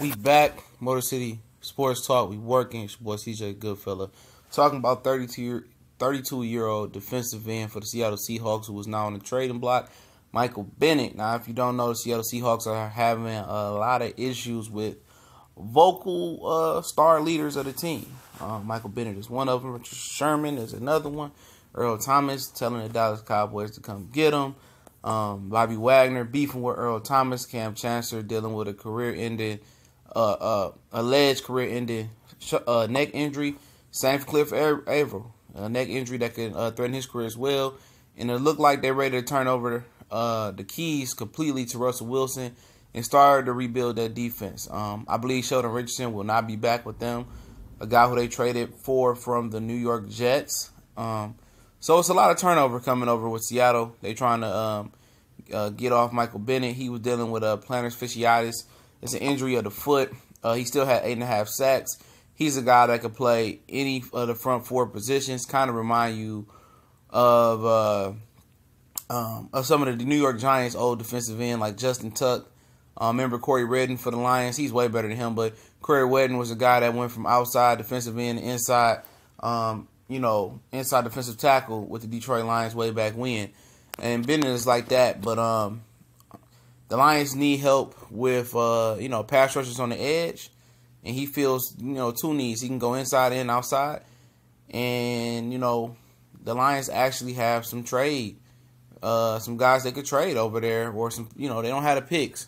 We back, Motor City Sports Talk. We working. It's your boy CJ Goodfella. Talking about 32-year-old defensive end for the Seattle Seahawks who is now on the trading block, Michael Bennett. Now, if you don't know, the Seattle Seahawks are having a lot of issues with vocal star leaders of the team. Michael Bennett is one of them. Richard Sherman is another one. Earl Thomas telling the Dallas Cowboys to come get him. Bobby Wagner beefing with Earl Thomas. Cam Chancellor dealing with a alleged career-ending neck injury. Same for Cliff Averill, a neck injury that could threaten his career as well. And it looked like they're ready to turn over the keys completely to Russell Wilson and start to rebuild that defense. I believe Sheldon Richardson will not be back with them, a guy who they traded for from the New York Jets. So it's a lot of turnover coming over with Seattle. They trying to get off Michael Bennett. He was dealing with plantar fasciitis. It's an injury of the foot. He still had 8.5 sacks. He's a guy that could play any of the front four positions. Kind of remind you of some of the New York Giants' old defensive end like Justin Tuck. Remember Corey Redden for the Lions? He's way better than him, but Corey Redden was a guy that went from outside defensive end to inside, inside defensive tackle with the Detroit Lions way back when. And Bennett is like that, but the Lions need help with pass rushers on the edge, and he feels two needs. He can go inside and outside, and the Lions actually have some guys they could trade over there, or some they don't have the picks.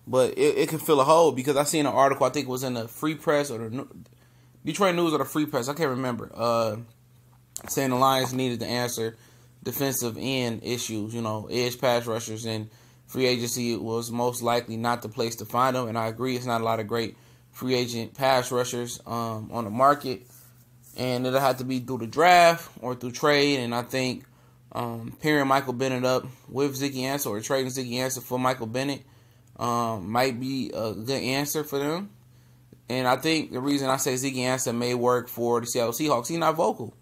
But it could fill a hole because I seen an article, I think it was in the Free Press or the Detroit News or the Free Press, I can't remember, saying the Lions needed to answer defensive end issues, edge pass rushers, and free agency was most likely not the place to find them. And I agree, it's not a lot of great free agent pass rushers on the market. And it'll have to be through the draft or through trade. And I think pairing Michael Bennett up with Ziggy Ansah or trading Ziggy Ansah for Michael Bennett might be a good answer for them. And I think the reason I say Ziggy Ansah may work for the Seattle Seahawks, he's not vocal.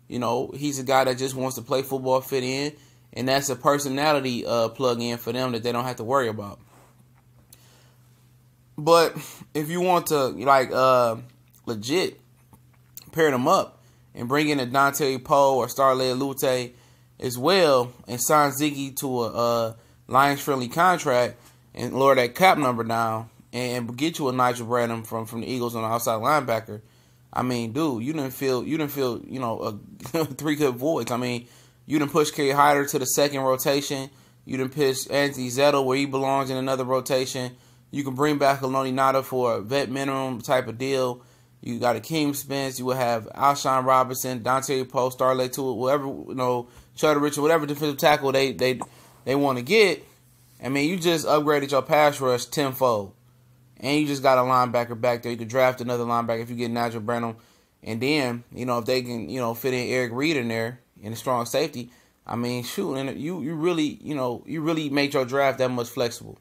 He's a guy that just wants to play football, fit in, and that's a personality plug-in for them that they don't have to worry about. But if you want to legit pair them up and bring in a Dante Poe or Starley Lute as well, and sign Ziggy to a Lions-friendly contract and lower that cap number down and get you a Nigel Bradham from the Eagles on the outside linebacker. I mean, dude, you didn't feel three good voids. I mean, you didn't push Kerry Hyder to the second rotation. You didn't push Anthony Zettel where he belongs in another rotation. You can bring back Aloni Nada for a vet minimum type of deal. You got Akeem Spence. You will have Alshon Robinson, Dante Poe, Starley Toole, whatever, Cheddar Richard, whatever defensive tackle they want to get. I mean, you just upgraded your pass rush tenfold. And you just got a linebacker back there. You could draft another linebacker if you get Nigel Bradham. And then, if they can, fit in Eric Reed in there in a strong safety, I mean, shoot, and you really made your draft that much flexible.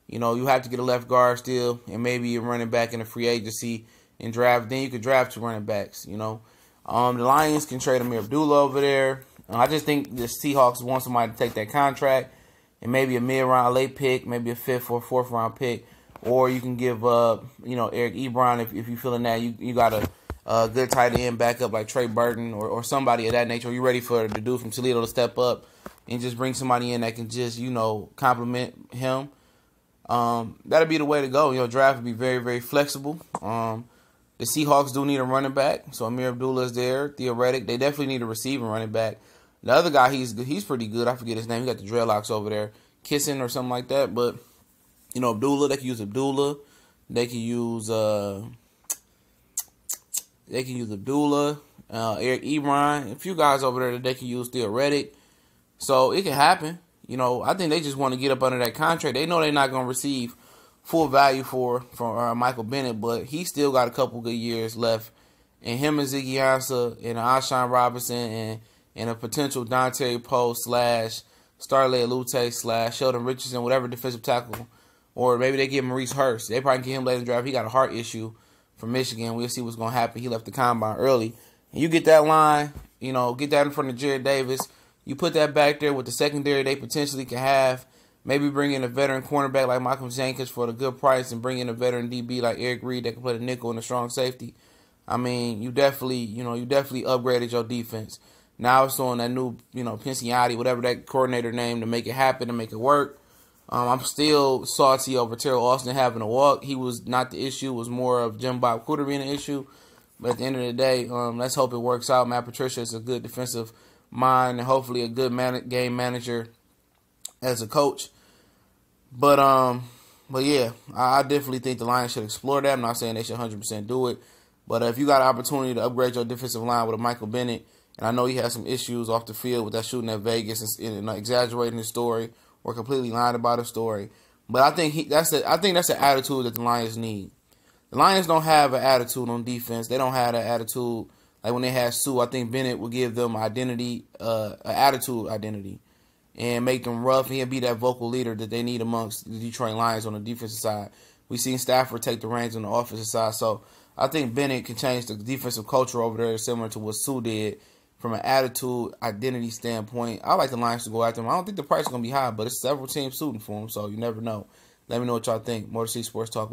You have to get a left guard still, and maybe a running back in a free agency and draft. Then you could draft 2 running backs. The Lions can trade Amir Abdullah over there. I just think the Seahawks want somebody to take that contract, and maybe a mid-round late pick, maybe a 5th or 4th round pick. Or you can give, Eric Ebron if you're feeling that. You got a good tight end backup like Trey Burton or somebody of that nature. Are you ready for the dude from Toledo to step up and just bring somebody in that can just, compliment him? That'll be the way to go. Draft will be very, very flexible. The Seahawks do need a running back. So Amir Abdullah is there, theoretic. They definitely need a receiving running back. The other guy, he's pretty good. I forget his name. He got the dreadlocks over there. Kissing or something like that. But Abdullah, they can use Abdullah. They can use Abdullah, Eric Ebron, a few guys over there that they can use theoretic. So it can happen. I think they just want to get up under that contract. They know they're not going to receive full value from Michael Bennett, but he still got a couple good years left. And him and Ziggy Ansah and Alshon Robinson and a potential Dante Poe / Starley Lute / Sheldon Richardson, whatever defensive tackle. Or maybe they give Maurice Hurst. They probably get him later in the draft. He got a heart issue from Michigan. We'll see what's going to happen. He left the combine early. And you get that line, get that in front of Jared Davis. You put that back there with the secondary they potentially can have. Maybe bring in a veteran cornerback like Michael Jenkins for the good price, and bring in a veteran DB like Eric Reed that can play the nickel and a strong safety. I mean, you definitely upgraded your defense. Now it's on that new, Pinciati, whatever that coordinator name, to make it happen, to make it work. I'm still salty over Terrell Austin having a walk. He was not the issue. It was more of Jim Bob Cooter being the issue. But at the end of the day, let's hope it works out. Matt Patricia is a good defensive mind and hopefully a good game manager as a coach. But yeah, I definitely think the Lions should explore that. I'm not saying they should 100% do it. But if you got an opportunity to upgrade your defensive line with a Michael Bennett, and I know he had some issues off the field with that shooting at Vegas and exaggerating his story or completely lying about his story. But I think that's an attitude that the Lions need. The Lions don't have an attitude on defense. They don't have an attitude like when they had Sue. I think Bennett will give them identity, an attitude identity, and make them rough. He'll be that vocal leader that they need amongst the Detroit Lions on the defensive side. We've seen Stafford take the reins on the offensive side. So I think Bennett can change the defensive culture over there similar to what Sue did from an attitude, identity standpoint. I like the Lions to go after him. I don't think the price is going to be high, but it's several teams suiting for him, so you never know. Let me know what y'all think. More to see Sports Talk.